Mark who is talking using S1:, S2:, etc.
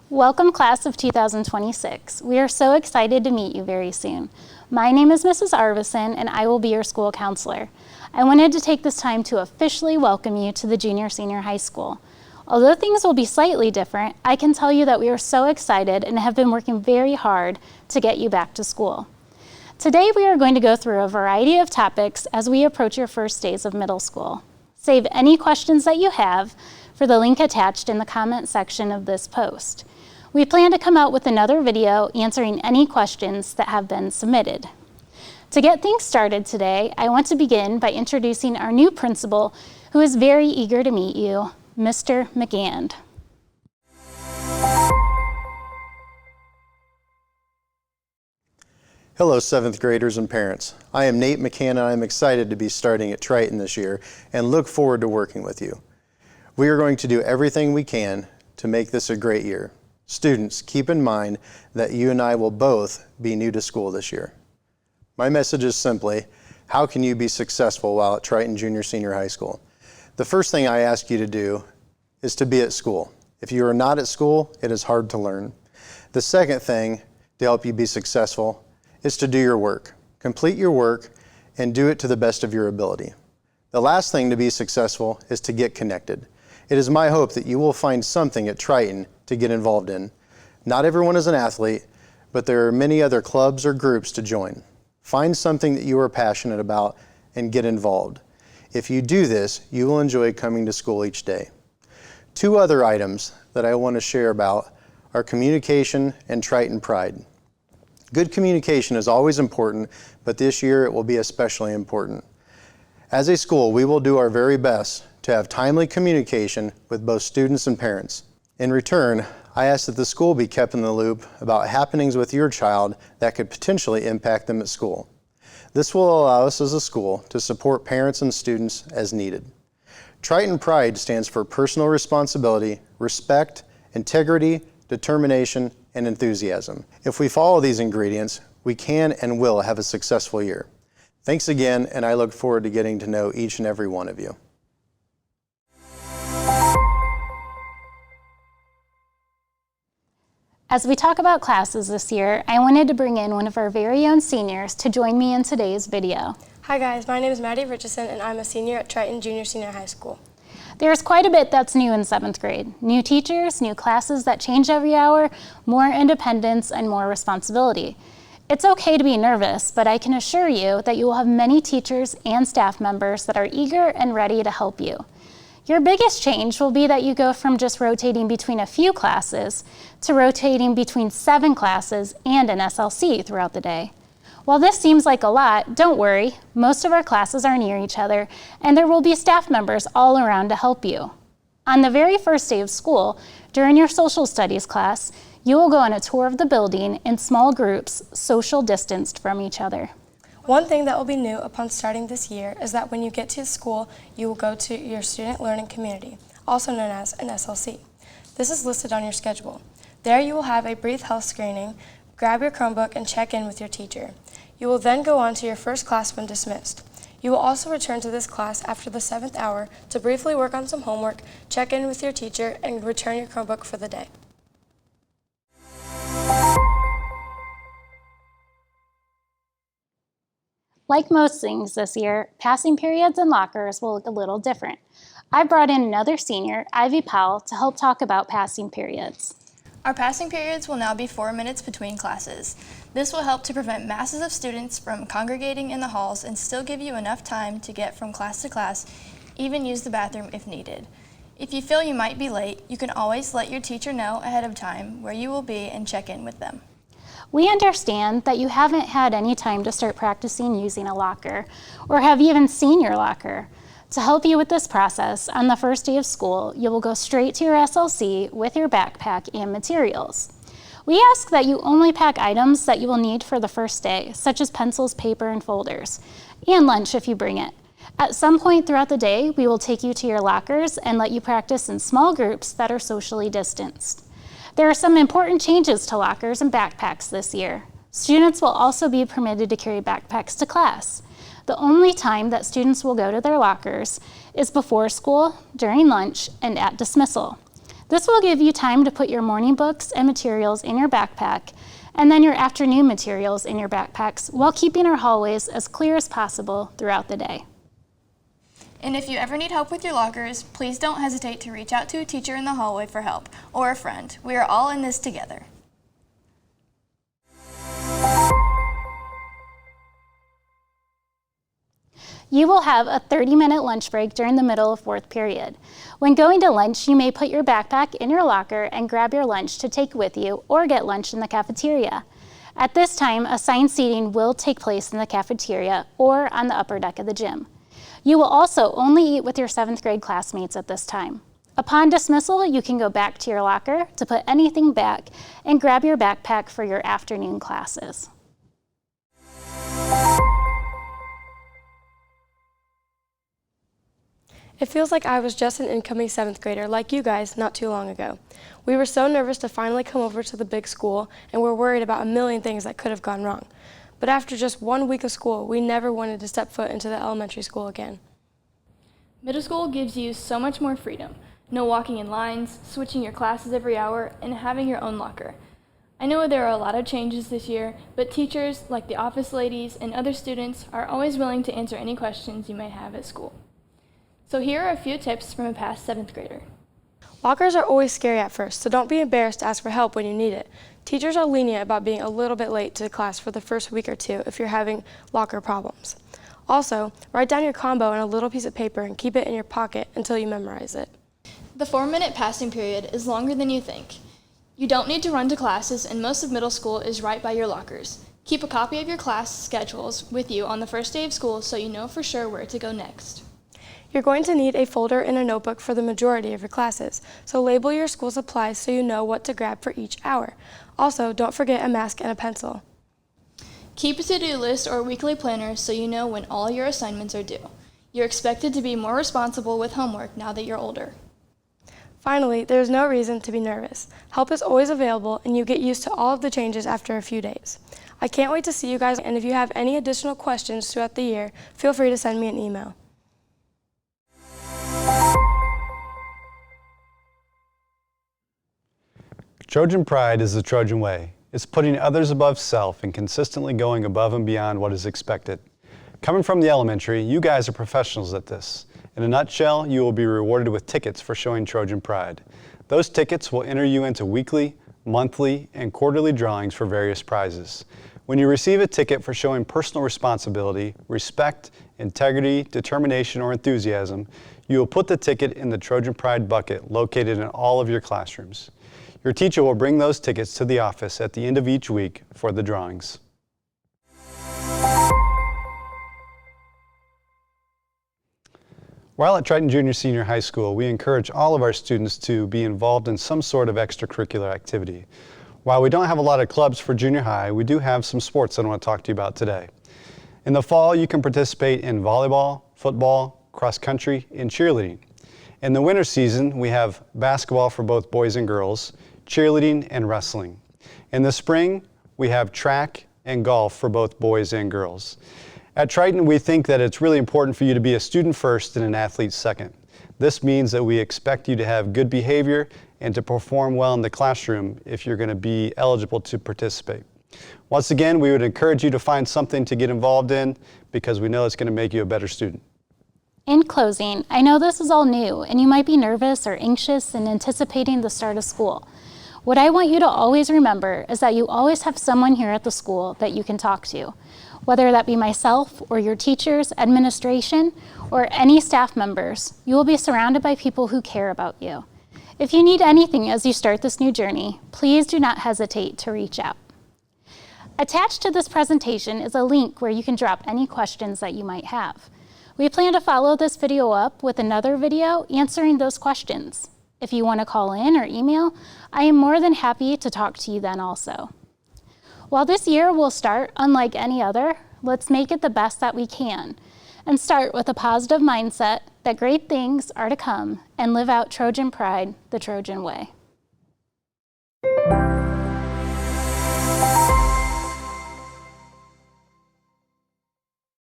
S1: Welcome, class of 2026. We are so excited to meet you very soon. My name is Mrs. Arvison, and I will be your school counselor. I wanted to take this time to officially welcome you to the junior-senior high school. Although things will be slightly different, I can tell you that we are so excited and have been working very hard to get you back to school. Today, we are going to go through a variety of topics as we approach your first days of middle school. Save any questions that you have for the link attached in the comment section of this post. We plan to come out with another video answering any questions that have been submitted. To get things started today, I want to begin by introducing our new principal, who is very eager to meet you, Mr. McGand.
S2: Hello, 7th graders and parents. I am Nate McCann, and I'm excited to be starting at Triton this year and look forward to working with you. We are going to do everything we can to make this a great year. Students, keep in mind that you and I will both be new to school this year. My message is simply, how can you be successful while at Triton Junior Senior High School? The first thing I ask you to do is to be at school. If you are not at school, it is hard to learn. The second thing to help you be successful is to do your work. Complete your work and do it to the best of your ability. The last thing to be successful is to get connected. It is my hope that you will find something at Triton to get involved in. Not everyone is an athlete, but there are many other clubs or groups to join. Find something that you are passionate about and get involved. If you do this, you will enjoy coming to school each day. Two other items that I want to share about are communication and Triton pride. Good communication is always important, but this year it will be especially important. As a school, we will do our very best to have timely communication with both students and parents. In return, I ask that the school be kept in the loop about happenings with your child that could potentially impact them at school. This will allow us as a school to support parents and students as needed. Triton Pride stands for personal responsibility, respect, integrity, determination, and enthusiasm. If we follow these ingredients, we can and will have a successful year. Thanks again, and I look forward to getting to know each and every one of you.
S1: As we talk about classes this year, I wanted to bring in one of our very own seniors to join me in today's video.
S3: Hi guys, my name is Maddie Richardson and I'm a senior at Triton Junior Senior High School.
S1: There's quite a bit that's new in 7th grade. New teachers, new classes that change every hour, more independence, and more responsibility. It's okay to be nervous, but I can assure you that you will have many teachers and staff members that are eager and ready to help you. Your biggest change will be that you go from just rotating between a few classes to rotating between 7 classes and an SLC throughout the day. While this seems like a lot, don't worry. Most of our classes are near each other, and there will be staff members all around to help you. On the very first day of school, during your social studies class, you will go on a tour of the building in small groups, social distanced from each other.
S3: One thing that will be new upon starting this year is that when you get to school, you will go to your student learning community, also known as an SLC. This is listed on your schedule. There you will have a brief health screening, grab your Chromebook, and check in with your teacher. You will then go on to your first class when dismissed. You will also return to this class after the 7th hour to briefly work on some homework, check in with your teacher, and return your Chromebook for the day.
S1: Like most things this year, passing periods and lockers will look a little different. I brought in another senior, Ivy Powell, to help talk about passing periods.
S4: Our passing periods will now be 4 minutes between classes. This will help to prevent masses of students from congregating in the halls and still give you enough time to get from class to class, even use the bathroom if needed. If you feel you might be late, you can always let your teacher know ahead of time where you will be and check in with them.
S1: We understand that you haven't had any time to start practicing using a locker, or have even seen your locker. To help you with this process, on the first day of school, you will go straight to your SLC with your backpack and materials. We ask that you only pack items that you will need for the first day, such as pencils, paper, and folders, and lunch if you bring it. At some point throughout the day, we will take you to your lockers and let you practice in small groups that are socially distanced. There are some important changes to lockers and backpacks this year. Students will also be permitted to carry backpacks to class. The only time that students will go to their lockers is before school, during lunch, and at dismissal. This will give you time to put your morning books and materials in your backpack, and then your afternoon materials in your backpacks, while keeping our hallways as clear as possible throughout the day.
S4: And if you ever need help with your lockers, please don't hesitate to reach out to a teacher in the hallway for help, or a friend. We are all in this together.
S1: You will have a 30-minute lunch break during the middle of fourth period. When going to lunch, you may put your backpack in your locker and grab your lunch to take with you, or get lunch in the cafeteria. At this time, assigned seating will take place in the cafeteria or on the upper deck of the gym. You will also only eat with your 7th grade classmates at this time. Upon dismissal, you can go back to your locker to put anything back and grab your backpack for your afternoon classes.
S3: It feels like I was just an incoming 7th grader like you guys not too long ago. We were so nervous to finally come over to the big school, and we're worried about a million things that could have gone wrong. But after just 1 week of school, we never wanted to step foot into the elementary school again.
S5: Middle school gives you so much more freedom. No walking in lines, switching your classes every hour, and having your own locker. I know there are a lot of changes this year, but teachers, like the office ladies and other students, are always willing to answer any questions you may have at school. So here are a few tips from a past 7th grader.
S3: Lockers are always scary at first, so don't be embarrassed to ask for help when you need it. Teachers are lenient about being a little bit late to class for the first week or two if you're having locker problems. Also, write down your combo on a little piece of paper and keep it in your pocket until you memorize it.
S5: The 4-minute passing period is longer than you think. You don't need to run to classes, and most of middle school is right by your lockers. Keep a copy of your class schedules with you on the first day of school so you know for sure where to go next.
S3: You're going to need a folder and a notebook for the majority of your classes, so label your school supplies so you know what to grab for each hour. Also, don't forget a mask and a pencil.
S5: Keep a to-do list or weekly planner so you know when all your assignments are due. You're expected to be more responsible with homework now that you're older.
S3: Finally, there's no reason to be nervous. Help is always available, and you get used to all of the changes after a few days. I can't wait to see you guys, and if you have any additional questions throughout the year, feel free to send me an email.
S6: Trojan pride is the Trojan way. It's putting others above self and consistently going above and beyond what is expected. Coming from the elementary, you guys are professionals at this. In a nutshell, you will be rewarded with tickets for showing Trojan pride. Those tickets will enter you into weekly, monthly, and quarterly drawings for various prizes. When you receive a ticket for showing personal responsibility, respect, integrity, determination, or enthusiasm, you will put the ticket in the Trojan Pride bucket located in all of your classrooms. Your teacher will bring those tickets to the office at the end of each week for the drawings. While at Triton Junior Senior High School, we encourage all of our students to be involved in some sort of extracurricular activity. While we don't have a lot of clubs for junior high, we do have some sports that I want to talk to you about today. In the fall, you can participate in volleyball, football, cross country, and cheerleading. In the winter season, we have basketball for both boys and girls, cheerleading, and wrestling. In the spring, we have track and golf for both boys and girls. At Triton, we think that it's really important for you to be a student first and an athlete second. This means that we expect you to have good behavior and to perform well in the classroom if you're going to be eligible to participate. Once again, we would encourage you to find something to get involved in because we know it's going to make you a better student.
S1: In closing, I know this is all new and you might be nervous or anxious in anticipating the start of school. What I want you to always remember is that you always have someone here at the school that you can talk to, whether that be myself or your teachers, administration, or any staff members. You will be surrounded by people who care about you. If you need anything as you start this new journey, please do not hesitate to reach out. Attached to this presentation is a link where you can drop any questions that you might have. We plan to follow this video up with another video answering those questions. If you want to call in or email, I am more than happy to talk to you then also. While this year will start unlike any other, let's make it the best that we can and start with a positive mindset that great things are to come and live out Trojan pride the Trojan way.